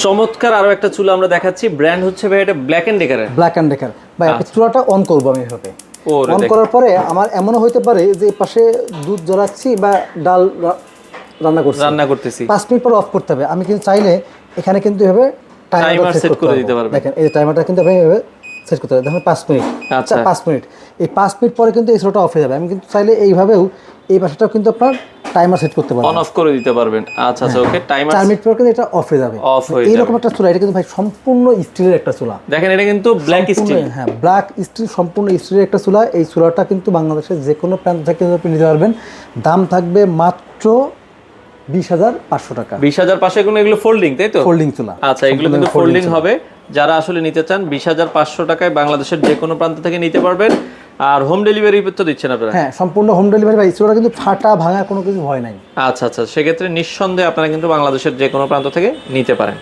চমৎকার আরো একটা চুলা আমরা দেখাচ্ছি, ব্র্যান্ড হচ্ছে ভাই এটা Black and Decker. Black and Decker ভাই, আপনি চুলাটা অন করবো আমি এভাবে। ওরে অন দেখেন। করার পরে আমার এমনও হইতে পারে যে পাশে দুধ জ্বলাচ্ছি বা ডাল রান্না করতেছি, 5 মিনিট পর অফ করতে হবে। আমি কিন্তু চাইলে এখানে কিন্তু এভাবে টাইমার সেট করে দিতে পারবো। দেখেন এই টাইমারটা কিন্তু আমি এভাবে সেট করতে পারি। দেখেন 5 মিনিট, আচ্ছা 5 মিনিট, এই 5 মিনিট পরে কিন্তু এই চুলাটা অফ হয়ে যাবে। আমি কিন্তু চাইলে এইভাবেও এই পাশটাও কিন্তু আপনার টাইমার সেট করতে পারবেন, অন অফ করে দিতে পারবেন। আচ্ছা আচ্ছা, ওকে। টাইমার 4 মিনিট পর কিন্তু এটা অফ হয়ে যাবে। অফ হয়ে যাবে। এইরকম একটা চুলা, এটা কিন্তু ভাই সম্পূর্ণ স্টিলের একটা চুলা। দেখেন এটা কিন্তু ব্ল্যাক স্টিল। হ্যাঁ, ব্ল্যাক স্টিল, সম্পূর্ণ স্টিলের একটা চুলা। এই চুলাটা কিন্তু বাংলাদেশের যে কোনো প্রান্ত থেকে আপনি নিতে পারবেন। দাম থাকবে মাত্র 20,500 টাকা। 20,500 কোনো এগুলো ফোল্ডিং, তাই তো? ফোল্ডিং চুলা। আচ্ছা, এগুলো কিন্তু ফোল্ডিং হবে। যারা আসলে নিতে চান 20,500 টাকায় বাংলাদেশের যে কোনো প্রান্ত থেকে নিতে পারবেন। আর হোম ডেলিভারি তো দিচ্ছেন আপনারা? হ্যাঁ, সম্পূর্ণ হোম ডেলিভারি ভাই। চুলাটা কিন্তু ফাটা ভাঙা কোনো কিছু ভয় নাই। আচ্ছা আচ্ছা, সেক্ষেত্রে নিঃসন্দেহে আপনারা কিন্তু বাংলাদেশের যে কোনো প্রান্ত থেকে নিতে পারেন।